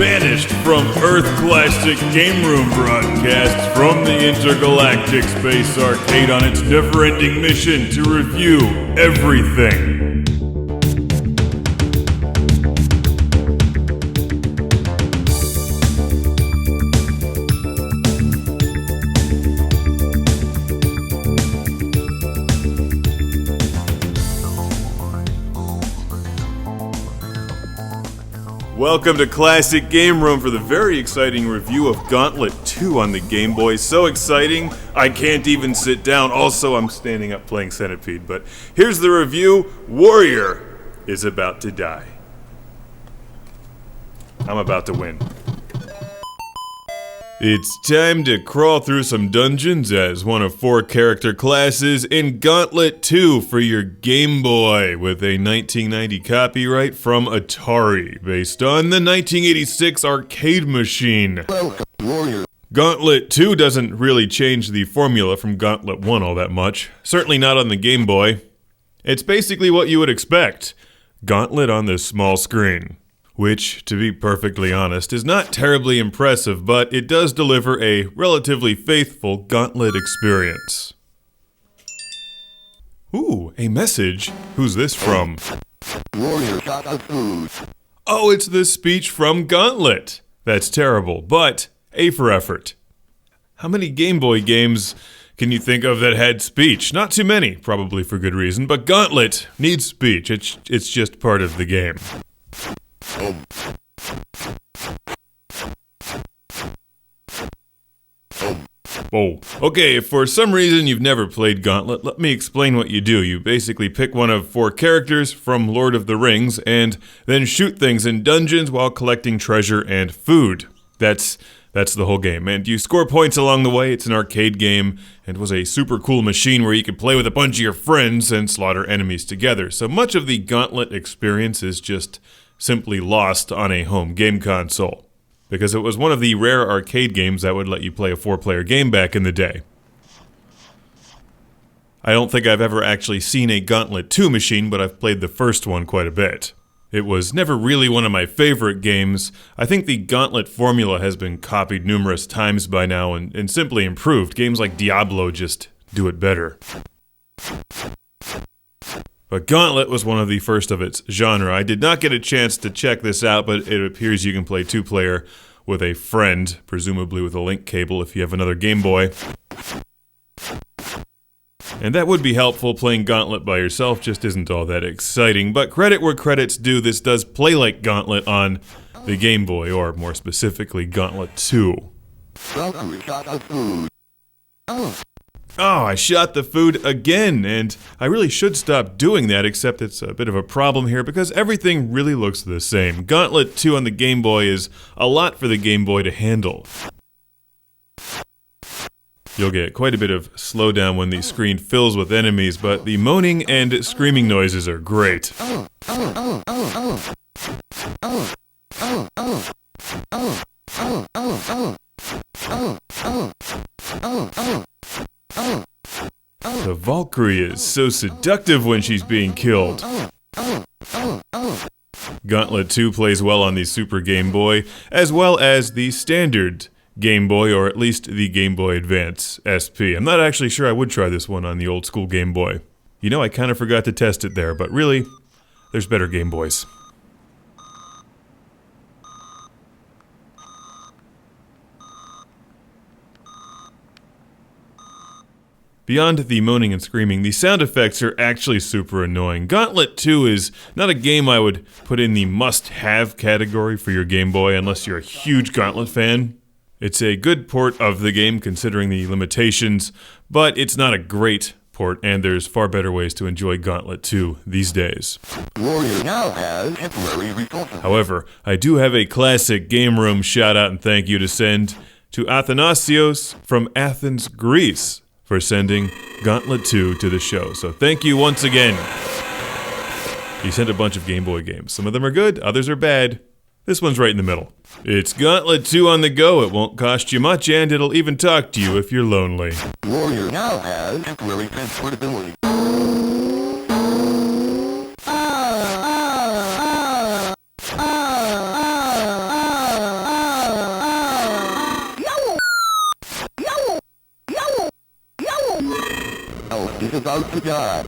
banished from Earth Classic Game Room broadcasts from the Intergalactic Space Arcade on its never-ending mission to review everything. Welcome to Classic Game Room for the very exciting review of Gauntlet II on the Game Boy. So exciting, I can't even sit down. Also, I'm standing up playing Centipede. But here's the review. Warrior is about to die. I'm about to win. It's time to crawl through some dungeons as one of 4 character classes in Gauntlet II for your Game Boy with a 1990 copyright from Atari based on the 1986 arcade machine. Gauntlet II doesn't really change the formula from Gauntlet I all that much, certainly not on the Game Boy. It's basically what you would expect, Gauntlet on this small screen. Which, to be perfectly honest, is not terribly impressive, but it does deliver a relatively faithful Gauntlet experience. Ooh, a message. Who's this from? Oh, it's the speech from Gauntlet. That's terrible, but A for effort. How many Game Boy games can you think of that had speech? Not too many, probably for good reason, but Gauntlet needs speech. It's just part of the game. Oh, okay, if for some reason you've never played Gauntlet, let me explain what you do. You basically pick one of 4 characters from Lord of the Rings and then shoot things in dungeons while collecting treasure and food. That's the whole game, and you score points along the way. It's an arcade game and was a super cool machine where you could play with a bunch of your friends and slaughter enemies together. So much of the Gauntlet experience is just simply lost on a home game console, because it was one of the rare arcade games that would let you play a 4-player game back in the day. I don't think I've ever actually seen a Gauntlet II machine, but I've played the first one quite a bit. It was never really one of my favorite games. I think the Gauntlet formula has been copied numerous times by now and simply improved. Games like Diablo just do it better. But Gauntlet was one of the first of its genre. I did not get a chance to check this out, but it appears you can play 2-player with a friend, presumably with a link cable if you have another Game Boy. And that would be helpful. Playing Gauntlet by yourself just isn't all that exciting, but credit where credit's due, this does play like Gauntlet on the Game Boy, or more specifically, Gauntlet II. Oh, I shot the food again, and I really should stop doing that, except it's a bit of a problem here because everything really looks the same. Gauntlet II on the Game Boy is a lot for the Game Boy to handle. You'll get quite a bit of slowdown when the screen fills with enemies, but the moaning and screaming noises are great. The valkyrie is so seductive when she's being killed. Gauntlet II plays well on the Super Game Boy, as well as the standard Game Boy, or at least the Game Boy Advance SP. I'm not actually sure I would try this one on the old school Game Boy. You know, I kind of forgot to test it there, but really, there's better Game Boys. Beyond the moaning and screaming, the sound effects are actually super annoying. Gauntlet II is not a game I would put in the must-have category for your Game Boy unless you're a huge Gauntlet fan. It's a good port of the game considering the limitations, but it's not a great port, and there's far better ways to enjoy Gauntlet II these days. However, I do have a classic Game Room shout-out and thank you to send to Athanasios from Athens, Greece, for sending Gauntlet II to the show. So thank you once again. He sent a bunch of Game Boy games. Some of them are good, others are bad. This one's right in the middle. It's Gauntlet II on the go. It won't cost you much, and it'll even talk to you if you're lonely. Warrior now has temporary transportability. Oh, this is out to God.